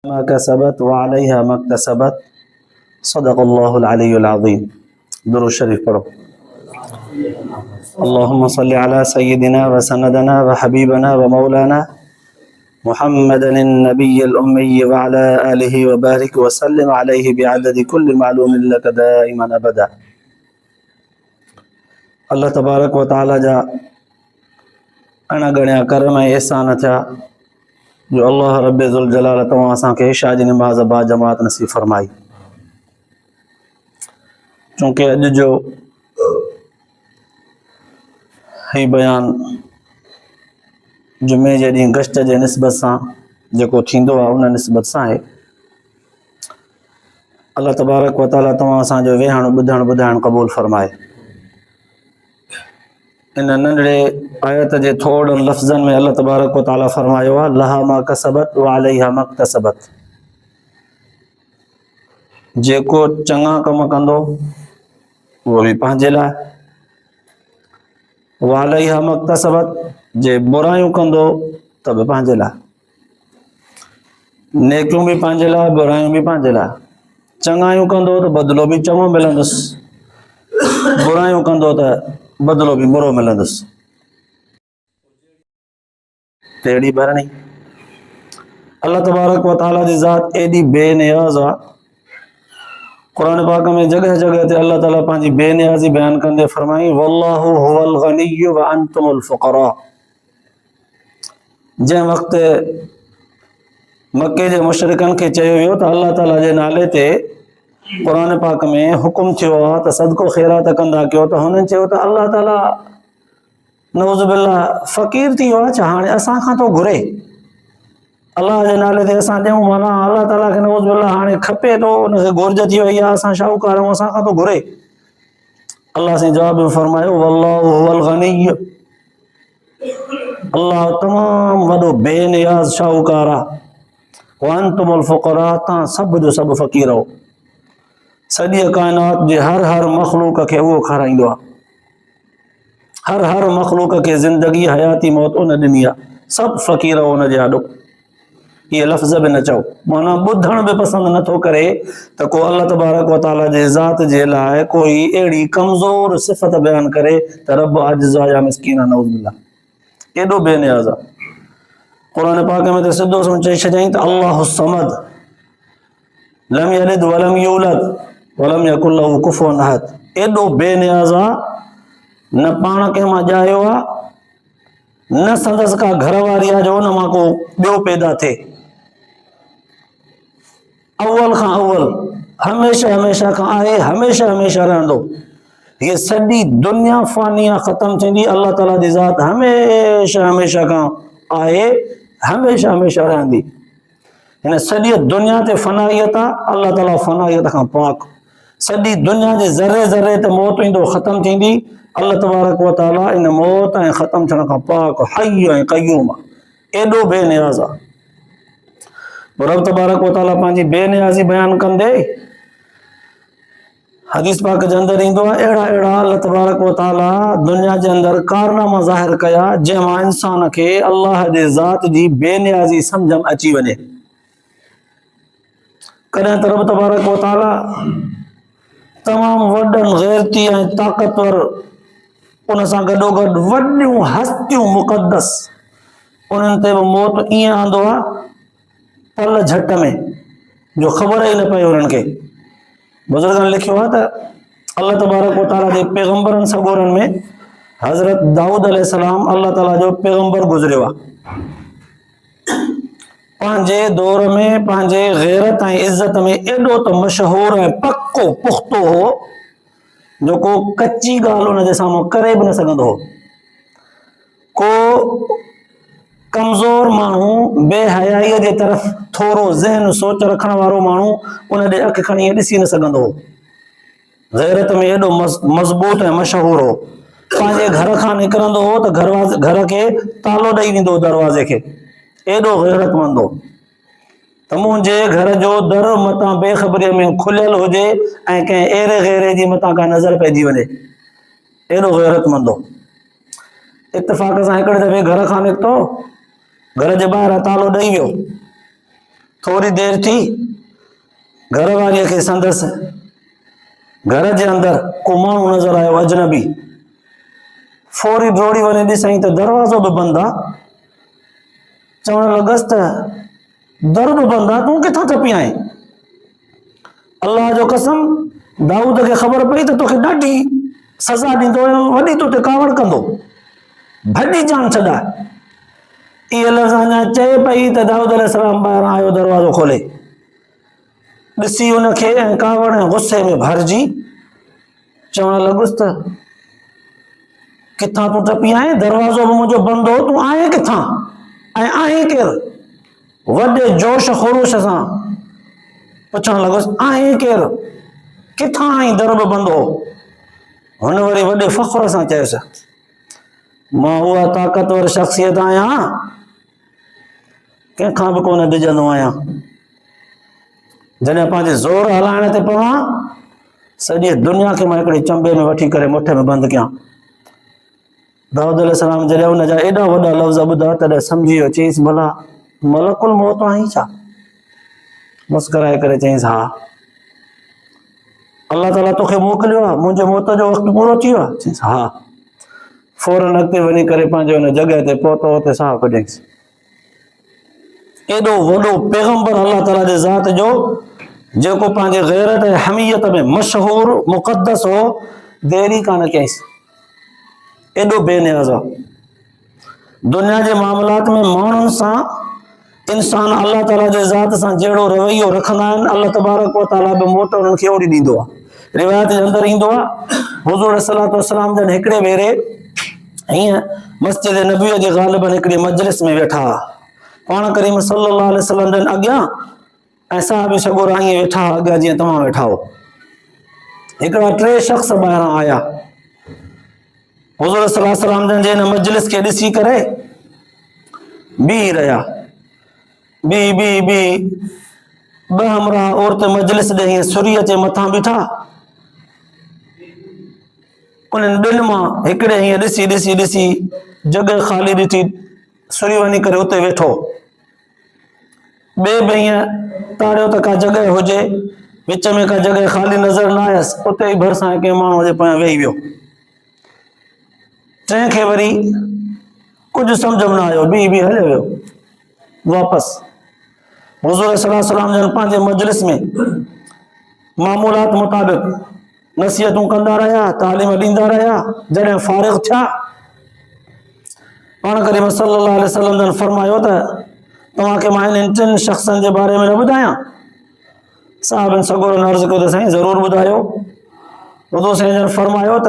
ما كسبت وعليها ما اكتسبت صدق الله العلي العظيم. درود शरीफ पढ़ो। اللهم صل على سيدنا وسندنا وحبيبنا ومولانا محمد النبي الأمي وعلى آله وبارك وسلم عليه بعدد كل معلوم لك دائما أبدا. अल्लाह तबारक व ताला जा अणगणिया करम ऐं एहसान थिया जो अल्लाह रब ज़ुल जलाल तव्हां असांखे इशा जी नमाज़ बा जमात नसीब फरमाई। चूँकि अॼु जो ही बयान जुमे जे ॾींहुं गश्त जे निस्बत सां जेको थींदो आहे उन निस्बत सां आहे। अल्लाह तबारक व ताला तव्हां असांजो वेहण ॿुधण ॿुधाइण क़बूल फरमाए। इन नंढड़े आयत जे थोड़नि लफ़्ज़नि में अल्लाह तबारक व ताला फरमायो आहे लहा मा कसबत व अलैहा मा इक्तसबत। जेको चङा कम कंदो उहो बि पंहिंजे लाइ, व अलैहा मा इक्तसबत जे बुरायूं कंदो त बि पंहिंजे लाइ। नेकियूं बि पंहिंजे लाइ, बुरायूं बि पंहिंजे लाइ। चङायूं कंदो त बदिलो बि चङो मिलंदुसि, बुरायूं कंदो त बदिलो बि बुरो मिलंदुसि। तहिड़ी भरणी अल्लाह तबारक व ताला जी ज़ात एॾी बेनियाज़ आहे। क़ुरान पाक में जगह जगह ते अल्लाह ताला पंहिंजी बेनियाज़ी बयान कंदे फरमाई वल्लाहु हुवल गनिय्यु व अंतुमुल फुक़रा। जंहिं वक़्तु मके जे मुशरिकनि खे चयो वियो त अल्लाह ताला जे नाले ते क़ुरान पाक में हुकुम थियो आहे त सदको ख़ैरात कंदा कयो, त हुननि चयो त अल्लाह ताला नऊज़ बिल्लाह फ़क़ीर थी वियो आहे छा, हाणे असां खां थो घुरे अल्लाह जे नाले ते असां ॾियूं, माना अल्लाह ताला खे नऊज़ बिल्लाह हाणे खपे थो, उनखे घुर्ज थी वई आहे, असां शाहूकार आहियूं, असां खां थो घुरे। अल्लाह से जवाब में फरमायो वल्लाहु हुवल गनिय्यु, अल्लाह तमामु वॾो बेनियाज़ शाहूकार आहे। व अंतुमुल फुक़रा, तव्हां सभु जो सभु फ़क़ीर हो। सॼी काइनात जे हर मख़लूक खे उहो खाराईंदो आहे। हर मख़लूक खे ज़िंदगी हयाती मौत उन ॾिनी आहे। सभु फ़क़ीर हो उन जे आॾो। इहे लफ़्ज़ बि न चओ, माना ॿुधण बि पसंदि नथो करे त को अल्लाह तबारक व ताला जे ज़ात जे लाइ कोई अहिड़ी कमज़ोर सिफ़त बयान करे त रब आजिज़ आहे या मिस्कीन आहे, नऊज़ बिल्लाह। एॾो बेनियाज़ आहे। क़ुरान पाक में त सिधो सो चई छॾियईं त अल्लाहु समद लम यलिद वलम यूलद वलम यकुल लहू कुफुवन अहद। एॾो बेनियाज़ आहे, न पाण कंहिं मां ॼायो आहे, न संदसि का घरवारी आहे जो उन मां को ॿियो पैदा थिए। अव्वल खां अव्वल, हमेशह खां आहे, हमेशह रहंदो। हीअ सॼी दुनिया फ़ानी आहे, ख़तम थींदी, अल्लाह ताला जी ज़ात हमेशह खां आहे, हमेशह रहंदी। हिन सॼी दुनिया ते फ़नाइयत आहे, अल्लाह ताला फ़नाइयत खां पाक। सॼी दुनिया जे ज़र्रे ते मौत ईंदो, ख़तम थींदी, अल्लाह तबारक व ताला इन मौत ऐं ख़तम थियण खां पाक, हय्य ऐं क़य्यूम आहे। एॾो बेनियाज़ आहे। रब तबारक व ताला पंहिंजी बेनियाज़ी बयान कंदे हदीस पाक जे अंदरि ईंदो आहे अहिड़ा अल्लाह तबारक व ताला दुनिया जे अंदरि कारनामा ज़ाहिर कया जंहिंमां इंसान खे अल्लाह जे ज़ात जी बेनियाज़ी सम्झ में अची वञे। कॾहिं त रब तबारक व ताला तमामु वॾनि ग़ैरती ऐं ताक़तवर, उन सां गॾोगॾु वॾियूं हस्तियूं मुक़दस, उन्हनि ते बि मौत ईअं आंदो आहे पल झट में जो ख़बर ई न पए उन्हनि खे। बुज़ुर्गनि लिखियो आहे त अल्लाह तबारक व ताला जे पैगंबरनि सॻोरनि में हज़रत दाऊद अलैहिस्सलाम अल्लाह ताला जो पैगंबर गुज़रियो आहे। पंहिंजे दौर में पंहिंजे गैरत ऐं इज़त में एॾो त मशहूर ऐं पको पुख्तो हो जो को कच्ची ॻाल्हि उन जे साम्हूं करे बि न सघंदो हो। को कमज़ोर माण्हू, बेहयाईअ जे तरफ़ थोरो ज़हन सोच रखण वारो माण्हू उन ॾे अखि खणी ॾिसी न सघंदो हो। गैरत में एॾो मज़बूत ऐं मशहूर हो। पंहिंजे घर खां निकिरंदो हो त घर खे तालो ॾेई वेंदो हो, दरवाज़े खे। एॾो गैरतमंद हो त मुंहिंजे घर जो दर मतां बेख़बरीअ में खुलियल हुजे ऐं कंहिं अहिड़े गैरे जी मतां का नज़र पइजी वञे, एॾो गैरतमंद हो। इत्तेफ़ाक़ सां हिकिड़े दफ़े घर खां निकितो, घर जे ॿाहिरां तालो ॾेई वियो, थोड़ी देर थी, घर वारीअ खे संदसि घर जे अंदर को माण्हू नज़र आयो अजनबी। फौरी दौड़ी वञी ॾिसई त दरवाज़ो बि बंदि आहे। चवण लॻसि त दर बि बंदि आहे, तूं किथां टपी आहीं? अल्लाह जो कसम, दाऊद खे ख़बर पई त तोखे ॾाढी सज़ा ॾींदो, वॾी तोते कावड़ कंदो, भॼी जान छॾाए। इहे लफ़्ज़ अञा चए पई त दाऊद अलैहिस्सलाम ॿाहिरां आयो, दरवाज़ो खोले ॾिसी हुनखे ऐं कावड़ ऐं गुस्से में भरिजी चवण लॻुसि त किथां तूं टपी आहीं? दरवाज़ो बि मुंहिंजो बंदि हो, तूं आहीं किथां ऐं आहीं केरु? वॾे जोश ख़ुरूश सां पुछण लॻुसि, आहीं केरु, किथां आहीं? दर बि बंदि हो। हुन वरी वॾे फ़ख्र सां चयुसि, मां उहा ताक़तवर शख़्सियत आहियां, कंहिंखां बि कोन डिॼंदो आहियां। जॾहिं पंहिंजे ज़ोर हलाइण ते पवां, सॼी दुनिया खे मां हिकिड़े चंबे में वठी करे मुठ में बंदि कयां। दाऊद अलैहिस्सलाम जॾहिं हुन जा एॾा वॾा लफ़्ज़ ॿुधा तॾहिं सम्झी वियो, चईसि भला मलकुल मौत आहीं छा? मुस्कराए करे चईसि, हा, अल्लाह ताला तोखे मोकिलियो आहे, मुंहिंजे मौत जो वक़्तु पूरो थी वियो आहे? चईसि, हा। फौरन अॻिते वञी करे पंहिंजे हुन जॻह ते पहुतो, हुते साहु कढियईंसि। एॾो वॾो पैगंबर अल्लाह ताला जे ज़ात जो, जेको पंहिंजे ग़ैरत ऐं हमीयत में मशहूर मुक़द्दस हो, देरी कान कयईंसि। एॾो बेनियाज़ आहे। दुनिया जे मामलात में माण्हुनि सां इंसान अल्लाह ताला जे ज़ात सां जहिड़ो रवैयो रखंदा आहिनि, अल्लाह तबारक व तआला बि मोट उन्हनि खे ओड़ी ॾींदो आहे। रिवायत जे अंदर ईंदो आहे, हुज़ूर सल्लल्लाहु अलैहि वसल्लम जन हिकिड़े भेरे हीअं मस्जिद नबी जे ग़ालिबन हिकिड़ी मजलिस में वेठा, पाण करीम सल्लल्लाहु अलैहि वसल्लम जन अॻियां ऐं सहाबी सॻोरा ईअं वेठा, अॻियां जीअं तव्हां वेठा हो। हिकिड़ा टे शख़्स ॿाहिरां आया, हुज़ूर सल्लल्लाहु अलैहि वसल्लम जन जे हिन मजलिस खे ॾिसी करे बीह रहिया। ॿ हमराह औरत मजलिस ॾे हीअं सुरीअ जे मथां बीठा। उन्हनि ॿिनि मां हिकिड़े हीअं ॾिसी ॾिसी ॾिसी जॻह ख़ाली ॾिठी, सुरी वञी करे उते वेठो। ॿिए बि हीअं ताड़ियो त का जॻह हुजे, विच में का जॻह ख़ाली नज़र न आयसि, उते ई भरिसां कंहिं माण्हू जे पोयां वेही वियो। टे खे वरी कुझु सम्झ में न आयो, बि हलियो वियो वापसि। हुज़ूर सल्लल्लाहु अलैहि वसल्लम जन पंहिंजे मजलिस में मामूलात मुताबिक़ नसीहतूं कंदा रहिया, तालीम ॾींदा रहिया। जॾहिं फारिग़ थिया, पाण करीम सल्लल्लाहु अलैहि वसल्लम जन फरमायो त तव्हांखे मां हिननि टिनि शख़्सनि जे बारे में न ॿुधायां? साहिबनि सॻोरनि अर्ज़ु कयो त साईं ज़रूरु ॿुधायो। हुज़ूर साईं जन फरमायो त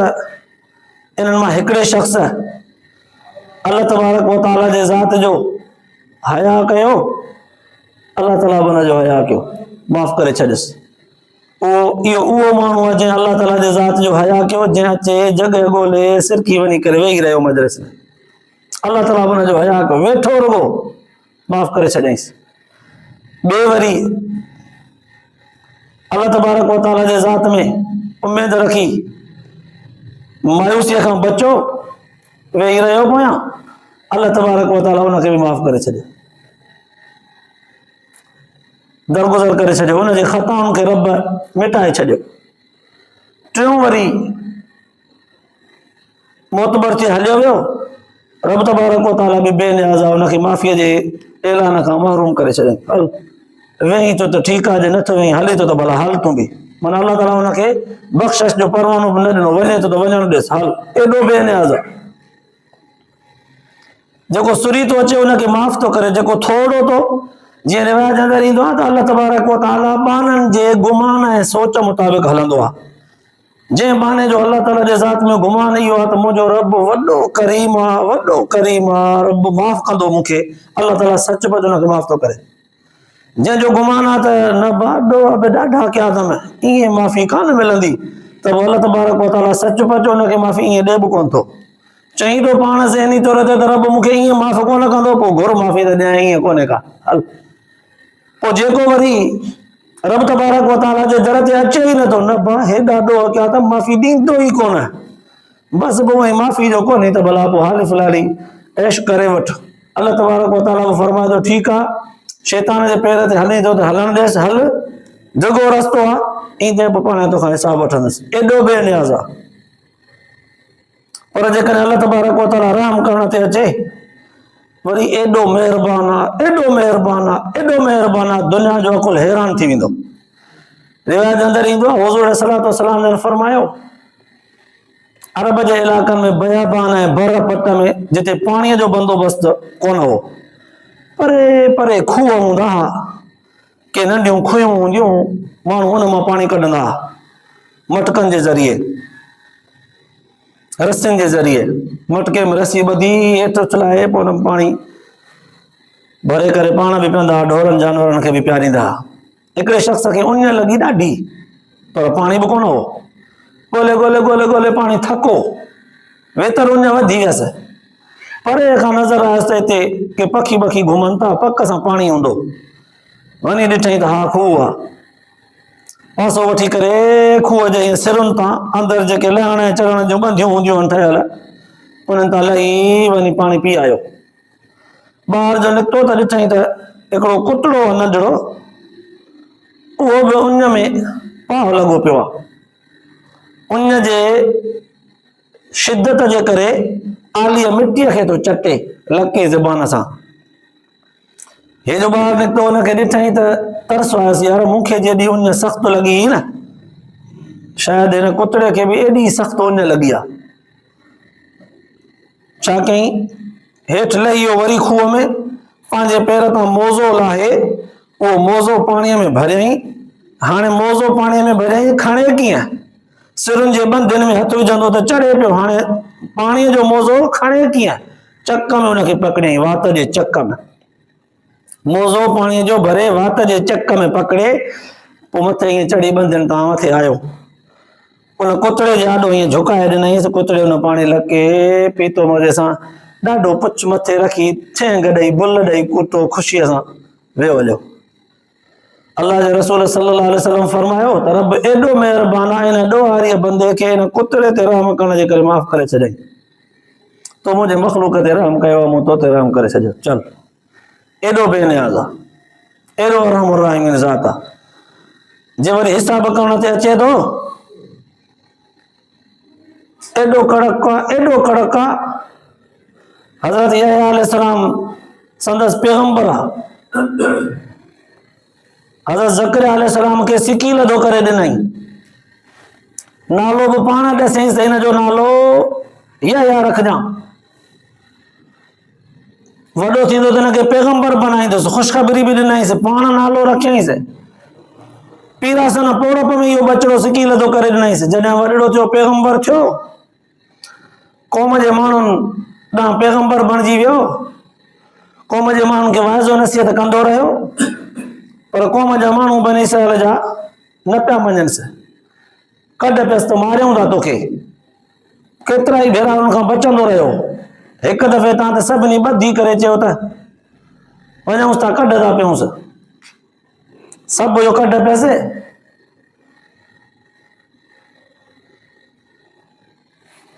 इन्हनि मां हिकिड़े शख़्स अल्लाह तबारक व तआला जे ज़ात जो हया कयो, अल्लाह ताला बि हुनजो हया कयो, माफ़ करे छॾियसि। इहो उहो माण्हू आहे जंहिं अल्लाह ताला जे ज़ात जो हया कयो, जंहिं अचे जॻह ॻोल्हे सिरकी वञी करे वेही रहियो मजलिस में, अल्लाह ताला बि हुनजो हया कयो, वेठो रुगो माफ़ करे छॾियईंसि। ॿिए वरी अल्लाह तबारक व तआला जे ज़ात में उमेद रखी मायूसीअ खां बचो, वेही रहियो पोयां, अल्लाह तबारक व तआला हुनखे बि माफ़ करे छॾियो, दरगुज़र करे छॾियो, हुनजे ख़ताउनि खे रब मिटाए छॾियो। टियों वरी मोतबर थी हलियो वियो, रब तबारक व तआला बि बेनियाज़ आहे, हुनखे माफ़ीअ जे ऐलान खां महरूम करे छॾियो। वेही थो त ठीकु आहे, जे नथो वेही हले थो त भला हल तूं बि, माना अल्लाह ताला हुनखे बख़्शिश जो परवानो बि न ॾिनो, वञे थो त वञणु ॾेसि, हल। एॾो बेनियाज़ आहे। जेको सुरी थो अचे हुनखे माफ़ थो करे, जेको थोड़ो थो, जीअं रिवायत जे अंदर ईंदो आहे त अल्लाह तबारक व तआला बाननि जे गुमान ऐं सोच मुताबिक़ हलंदो आहे। जंहिं बाने जो अल्लाह ताला जे ज़ात में गुमान इहो आहे त मुंहिंजो रब वॾो करीम आहे, वॾो करीम आहे, रब माफ़ कंदो मूंखे, अल्लाह ताला सच पच हुनखे माफ़ थो करे। जंहिंजो गुमान आहे त न बाॾो ॾाढा कया अथमि, ईअं माफ़ी कान मिलंदी, त अल्लाह तबारक व तआला सच पच हुनखे माफ़ी ईअं ॾे बि कोन थो। चई थो पाण ज़हनी तौर ते त रब मूंखे ईअं माफ़ कोन कंदो, पोइ घुर माफ़ी त ॾियां, ईअं कोन्हे का, हल। पोइ जेको वरी रब तबारक व तआला जे दर ते अचे ई नथो, न बा हे ॾाढो कया त माफ़ी ॾींदो ई कोन, बसि पोइ माफ़ी जो कोन्हे त भला पोइ हाल फिलहाली ऐश करे वठ। अल्लाह तबारक व तआला बि फरमाए थो, ठीकु आहे, शैतान जे पेर ते हले थो त हलण ॾेसि, हल जगो रस्तो आहे, ईंदे पोइ पाण तोखां हिसाब वठंदुसि। एॾो बेनियाज़ आहे। पर जेकॾहिं अलाह तबारक व तआला रहम करण ते अचे, वरी एॾो महिरबान आहे, एॾो महिरबान आहे, एॾो महिरबान आहे, दुनिया जो अकुल हैरान थी वेंदो। रिवायत अंदरि ईंदो आहे, हुज़ूर सल्लल्लाहु अलैहि वसल्लम ने फरमायो, अरब जे इलाइक़नि में बयाबान ऐं बर पट में जिते पाणीअ जो बंदोबस्त कोन हो, परे परे खूह हूंदा हुआ, के नंढियूं खुयूं हूंदियूं, माण्हू उन मां पाणी कढंदा हुआ, मटकनि जे ज़रिए, रसियुनि जे ज़रिए। मटके में रसी ॿधी हेठि उछलाए पोइ उन में पाणी भरे करे पाण बि पीअंदा हुआ, ढोरनि जानवरनि खे बि पियारींदा हुआ। हिकिड़े शख़्स खे उञ लॻी ॾाढी, पर पाणी बि कोन हो। ॻोल्हे ॻोल्हे ॻोल्हे ॻोल्हे पाणी थको, वेतर उञ वधी वियसि। परे खां नज़र आयसि हिते के पखी बखी घुमनि था, पक सां पाणी हूंदो। वञी ॾिठई त हा खूह आहे। पासो वठी करे खूह जे सिरुनि तां अंदरि जेके लहण ऐं चढ़ण जूं ॿंधियूं हूंदियूं आहिनि ठहियल, उन्हनि तां लही वञी पाणी पी आयो। ॿाहिरि जो निकितो त ॾिठई त हिकिड़ो कुतड़ो नंढड़ो, उहो बि उञ में पाउ लॻो पियो आहे। उञ जे शिदत जे करे आलीअ मिटीअ खे थो चटे लके ज़बान सां। हे जो ॿाहिरि निकितो हुनखे ॾिठई त तरस आयुसि, यार मूंखे जेॾी उञ सख़्तु लॻी न, शायदि हिन कुतड़े खे बि एॾी सख़्तु उञ लॻी आहे। छा कयईं, हेठि लही वियो वरी खूह में, पंहिंजे पेर तां मोज़ो लाहे उहो मोज़ो पाणीअ में भरियईं। हाणे मोज़ो पाणीअ में भरियईं, खणे कीअं? सिरुनि जे ॿंधियुनि में हथ विझंदो त चढ़े पियो, हाणे पाणीअ जो मोज़ो खणे कीअं? चक में हुनखे पकड़ियईं, वात जे चक में। मोज़ो पाणीअ जो भरे वात जे चक में पकड़े, पोइ मथे ईअं चढ़ी ॿंधियुनि तां मथे आयो। उन कुतड़े जे आॾो ईअं झुकाए ॾिनईंसि, कुतड़े हुन पाणी लके पीतो मज़े सां, ॾाढो पुछ मथे रखी, ठेंग ॾेई, बुल ॾेई, कुतो ख़ुशीअ सां वियो हलियो। अल्लाह जे रसूल सल्लल्लाहु अलैहि वसल्लम फरमायो त रब एॾो महिरबान आहे, इन ॾोहारीअ बंदे खे इन कुतड़े ते रहम करण जे करे माफ़ करे छॾियईं। तो मुंहिंजे मख़लूक ते रहम कयो, मूं तो ते रहम करे छॾियो। चल, एॾो बेनियाज़ आहे, एॾो रहमुर रहीम ज़ात आहे। जे वरी हिसाब करण ते अचे थो, एॾो कड़क आहे, एॾो कड़क आहे। हज़रत यहया अलैहिस्सलाम संदसि पैगंबर आहे। हज़रत ज़करिया अलैहिस्सलाम खे सिकी लधो करे ॾिनई, नालो बि पाण ॾिसईंसि त हिन जो नालो यहया रखजांइ। वॾो थींदो त हिनखे पैगंबर बनाईंदुसि, ख़ुशख़बरी बि ॾिनईंसि, पाण नालो रखियईंसि। पीरासन पोड़प में इहो बचिड़ो सिकी लधो करे ॾिनईंसि। जॾहिं वॾड़ो थियो, पैगंबर थियो, क़ौम जे माण्हुनि ॾांहुं पैगंबर बणिजी वियो। क़ौम जे माण्हुनि खे वाइज़ो नसीहत कंदो रहियो, पर क़ौम जा माण्हू बनी इसराइल जा न पिया मञनिसि। कढ पियसि त मारियूं था तोखे। केतिरा ई भेरा हुन खां बचंदो रहियो। हिकु दफ़े तां त सभिनी ॿधी करे चयो त वञूंसि था, कढ था पियूंसि। सभु जो कढ पियसि।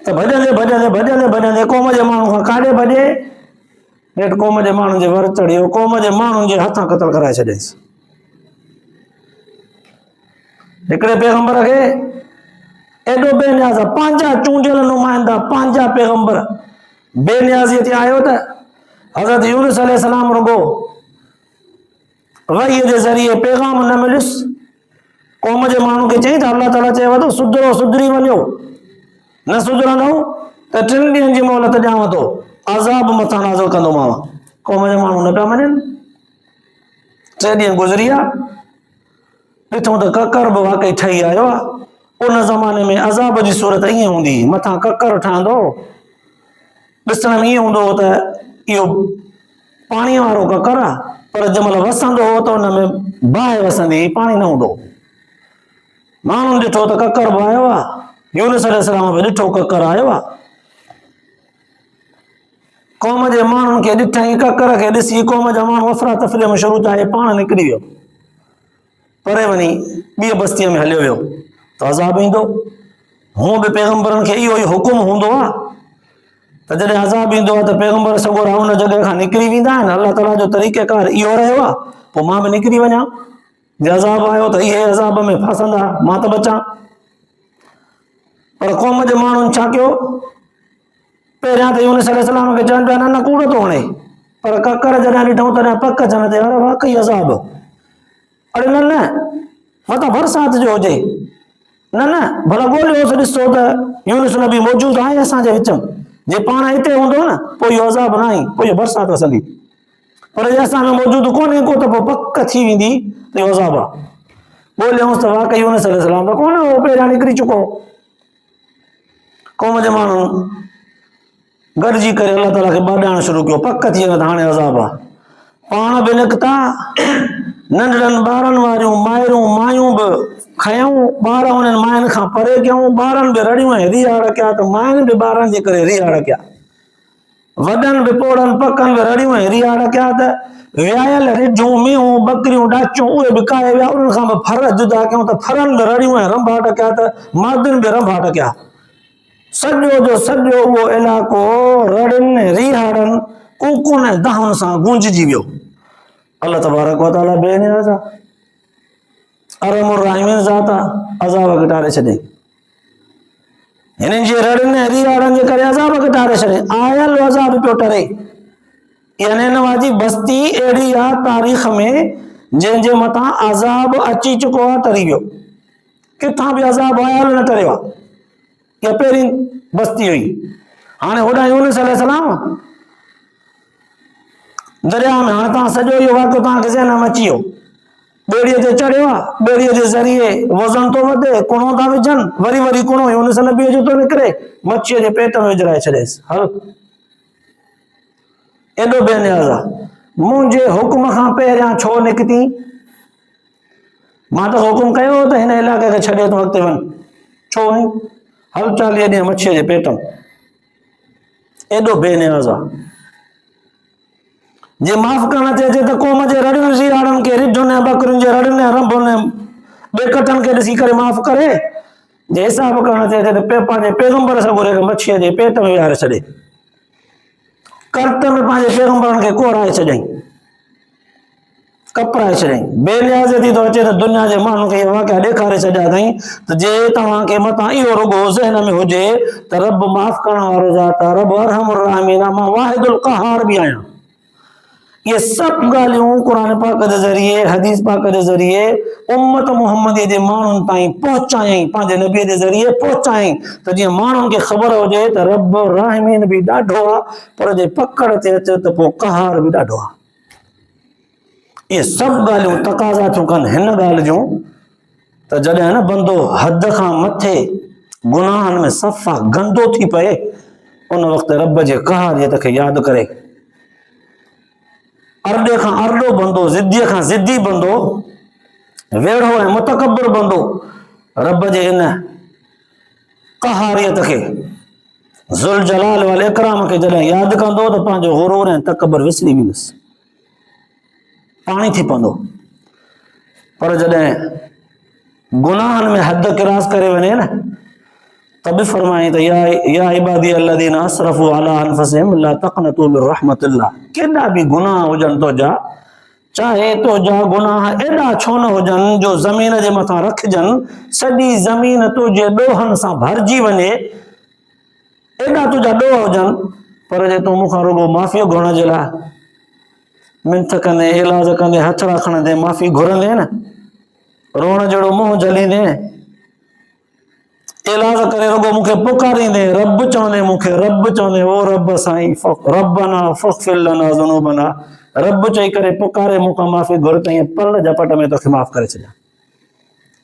त भॼंदे भॼंदे भॼंदे भॼंदे क़ौम जे माण्हू खां काॾे भॼे, हेठि क़ौम जे माण्हुनि जे वर चढ़ियो, क़ौम जे माण्हुनि जे हथां क़तल कराए छॾियईंसि। हिकिड़े पैगंबर खे एॾो बेनियाज़ आहे, पंहिंजा चूंडियल नुमाइंदा, पंहिंजा पैगंबर बेनियाज़ीअ ते आयो त हज़रत यूनुस अलैहिस्सलाम रुगो वहीअ जे ज़रिए पैगाम न मिलियुसि। क़ौम जे माण्हू खे चई त अल्लाह ताला चएव थो सुधरो सुधरी वञो, न सुधरंदव त 3 ॾींहंनि जी मोहलत ॾियांव थो, अज़ाब मथां नाज़िल कंदोमांव। क़ौम जा माण्हू न पिया मञनि। 3 ॾींहं गुज़री विया, ॾिठूं त ककर बि वाकई ठही आयो आहे। उन ज़माने में अज़ाब जी सूरत ईअं हूंदी, मथां ककर ठहंदो, ॾिसण में ईअं हूंदो त इहो पाणीअ वारो ककर आहे, पर जंहिं महिल वसंदो हो त हुन में बाहि वसंदी, पाणी न हूंदो। माण्हुनि ॾिठो त ककर बि आयो आहे, यूनुस अलैहिस्सलाम बि ॾिठो ककर आयो आहे। क़ौम जे माण्हुनि खे ॾिठई, ककर खे ॾिसी क़ौम जा माण्हू अफ़रा तफ़रीअ में शुरू थिया, पाण निकिरी वियो, परे वञी ॿिए बस्तीअ में हलियो वियो त अज़ाब ईंदो। हूअं बि पैगंबरनि खे इहो ई हुकुम हूंदो आहे त त जॾहिं अज़ाब ईंदो आहे त पैगंबर सगोरा उन जॻह खां निकिरी वेंदा आहिनि। अलाह ताला जो तरीक़ेकार इहो रहियो आहे, पोइ मां बि निकिरी वञा, जे अज़ाब आयो त इहे अज़ाब में फासंदा, मां त बचां। पर क़ौम जे माण्हुनि छा कयो, पहिरियां त यूनुस अलैहिस्सलाम खे चवनि पिया न कूड़ थो हणे, पर ककर जॾहिं ॾिठऊं तॾहिं पक चवनि ते अरे वाकई अज़ाब, अरे न मतां बरसाति जो हुजे, न भला ॻोल्हियोसि, ॾिसो त यूनुस नबी मौजूदु आहे असांजे विच में, जे पाण हिते हूंदो न पोइ इहो अज़ाब न आहे, पोइ इहो बरसाति वसंदी, पर जे असां में मौजूदु कोन्हे को त पोइ पक थी वेंदी त इहो अज़ाब आहे। ॻोल्हियोसि त वाकई यूनुस अलैहिस्सलाम त कोन हो, पहिरियां निकिरी चुको। क़ौम जे माण्हुनि गॾिजी करे अलाह ताला खे ॿाॾाइणु शुरू कयो, पक थी वञे त हाणे अज़ाब आहे। पाण बि निकिता, नंढड़नि ॿारनि वारियूं माइरूं मायूं बि खयूं, ॿार उन्हनि मायुनि खां परे कयूं, ॿारनि बि रड़ियूं ऐं रिहाड़ कया त मायुनि बि ॿारनि जे करे रिहाड़ कया, वॾनि बि पोड़नि पकनि बि रड़ियूं ऐं रिहाड़ कया त विहायल रिढूं मीहूं बकरियूं ॾाचियूं उहे बि काए विया, उन्हनि खां बि फर जुदा कयूं त फरनि बि रड़ियूं ऐं रंभाट कया त मर्दनि बि रंभाट कया। सॼो जो सॼो उहो इलाइक़ो रड़ियुनि रिहाड़नि कूकुनि ऐं दहुनि सां गूंजजी वियो। अल्लाह तबारक व तआला बेनियाज़ आहे, अरहमुर राहिमीन ज़ात आहे, अज़ाब खे टारे छॾे, हिननि जे रड़ियुनि ऐं रिहाड़नि जे करे अज़ाब खे टारे छॾे, आयल अज़ाब पियो टरे। यानी हिन वाजी बस्ती अहिड़ी आहे तारीख़ में जंहिंजे मथां अज़ाब अची चुको आहे, तरी वियो, किथां बि अज़ाब आयल न टरियो आहे। इहा पहिरीं बस्ती हुई। हाणे होॾां यूनुस अलैहिस्सलाम दरिया में, हाणे तव्हां सॼो इहो वाक़ियो तव्हांखे ज़हन में अची वियो, ॿेड़ीअ ते चढ़ियो आहे, ॿेड़ीअ जे ज़रिए वज़न थो वधे, कुणो था विझनि, वरी कुणो यूनुस नबीअ जो थो निकिरे, मच्छीअ जे पेट में विझराए छॾेसि, हल एॾो बेनियाज़ आहे। मुंहिंजे हुकुम खां पहिरियां छो निकिती, मां त हुकुम कयो त हिन इलाइक़े खे छॾे तूं अॻिते वञ, छो वञी, हल 40 ॾींहं मच्छीअ जे पेट में, एॾो बेनियाज़ आहे। जे माफ़ करणु थिए त क़ौम जे रड़ियुनि रिहाड़नि खे, रिढुनि ऐं बकरियुनि जे रड़ियुनि ऐं रंभुनि ऐं बेकटनि खे ॾिसी करे माफ़ करे, जे हिसाब करणु थिए त पंहिंजे पैगंबर सगोरे खे मच्छीअ जे पेट में विहारे छॾे, कर्त में पंहिंजे पैगंबरनि खे कोराए छॾियईं, कपराए छॾियईं। बेनियाज़ती थो अचे त दुनिया जे माण्हुनि खे इहे वाक़िआ ॾेखारे छॾिया अथई त जे तव्हांखे मथां इहो रुॻो ज़हन में हुजे त रब माफ़ करण वारो ज़ात आहे, रब अरहमुर राहिमीन आहे, मां वाहिदुल क़हार बि आहियां। ये सभु ॻाल्हियूं क़ुरान पाक जे ज़रिए, हदीस पाक जे ज़रिए उम्मत मुहम्मदीअ जे माण्हुनि ताईं पहुचायईं, पंहिंजे नबीअ जे ज़रिए पहुचायईं त जीअं माण्हुनि खे ख़बर हुजे त रब राहिमीन बि ॾाढो आहे, पर जे पकड़ ते अचे त पोइ क़हार बि ॾाढो आहे। इहे सभु ॻाल्हियूं तक़ाज़ा थियूं कनि हिन ॻाल्हि जूं त जॾहिं न बंदो हद खां मथे गुनाहनि में सफ़ा गंदो थी पए, उन वक़्तु रब जे क़हारियत खे यादि करे, अरॾे खां अरॾो बंदो, ज़िदीअ खां ज़िदी बंदो, वेढ़ो ऐं मुतकब्बिर बंदो रब जे इन क़हारियत खे, ज़ुल जलाल वल इकराम खे जॾहिं यादि कंदो त पंहिंजो गुरूर ऐं तकबर विसरी वेंदुसि, पाणी थी पवंदो। पर जॾहिं गुनाहनि में हद किरास करे वञे न त बि फरमाए त या इबादी अल्लज़ीना असरफू अला अनफुसिहिम ला तक़नतू मिन रहमतिल्लाह, केॾा बि गुनाह हुजनि तुंहिंजा, चाहे तुंहिंजा गुनाह एॾा छो न हुजनि जो ज़मीन जे मथां रखिजनि, सॼी ज़मीन तुंहिंजे ॾोहनि सां भरिजी वञे, एॾा तुंहिंजा ॾोह हुजनि, पर जे तूं मूंखां रुॻो माफ़ी घुरण जे लाइ मिंथ कंदे, इलाज कंदे, हथड़ा खणंदे माफ़ी घुरंदे न, रोअण जहिड़ो मुंहुं जलींदे, इलाज करे रुॻो मूंखे पुकारींदे, रब चवंदे मूंखे, रब चवंदे ओ रब साईं रब्बना फग़फ़िर लना ज़ुनूबना, रब चई करे पुकारे मूंखां माफ़ी घुर त ईअं पल झपट में तोखे माफ़ करे छॾियां।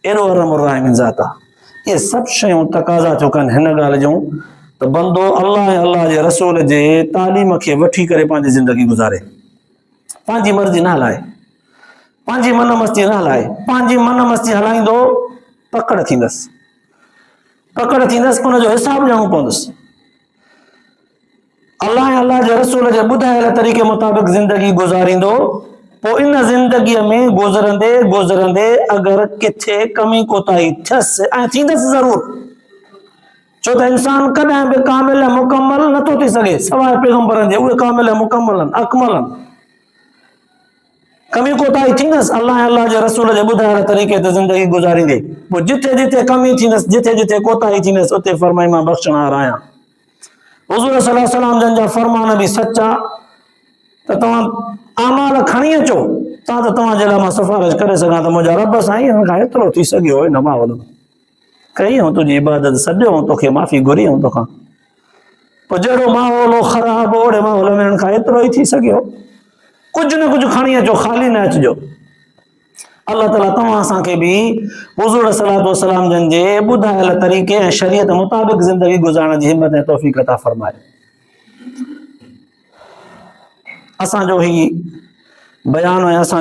एॾो अरहमुर राहिमीन ज़ात आहे। इहे सभु शयूं तक़ाज़ा थियूं कनि हिन ॻाल्हि जूं त बंदो अल्लाह ऐं अल्लाह जे रसूल जे तालीम खे वठी करे पंहिंजी ज़िंदगी गुज़ारे, पंहिंजी मर्ज़ी न हलाए, पंहिंजी मन मस्ती न हलाए, पंहिंजी मन मस्ती हलाईंदो पकड़ थींदसि, उनजो हिसाब ॾियणो पवंदुसि। अल्लाह ऐं अल्लाह जे रसूल जे ॿुधायल तरीक़े मुताबिक़ ज़िंदगी गुज़ारींदो, पोइ इन ज़िंदगीअ में गुज़रंदे गुज़रंदे अगरि किथे कमी कोताही थियसि, ऐं थींदसि ज़रूरु, छो त इंसान कॾहिं बि कामिल ऐं मुकम्मल नथो थी सघे सवाइ पैगंबरनि जे, उहे कामिल ऐं मुकम्मल आहिनि, अकमल आहिनि। कमी कोताही थींदसि अल्लाह ऐं अल्लाह जे रसूल जे ॿुधाइण तरीक़े ते ज़िंदगी गुज़ारींदे, पोइ जिथे जिथे कमी थींदसि, जिथे जिथे कोताही थींदसि, उते फरमाई मां बख़्शणहार आहियां। हुज़ूर सल्लल्लाहु अलैहि वसल्लम जन जा फरमान बि सचा त तव्हां आमाल खणी अचो त तव्हांजे लाइ मां सिफारिश करे सघां त मुंहिंजा रब साईं हिन खां एतिरो थी सघियो हिन मां वॾो कई ऐं तुंहिंजी इबादत सॼो ऐं तोखे माफ़ी घुरी ऐं तोखां, पोइ जहिड़ो माहौल हो ख़राबु ओड़े माहौल में हिन खां एतिरो ई थी सघियो, कुझु न कुझु खणी अचो, ख़ाली न अचिजो। अल्लाह ताला तव्हां असांखे बि हुज़ूर सल्लल्लाहु अलैहि वसल्लम जन जे ॿुधायल तरीक़े ऐं शरीयत मुताबिक़ ज़िंदगी गुज़ारण जी हिम्मत ऐं तौफ़ीक़ अता फ़रमाए। असांजो ही बयान ऐं असां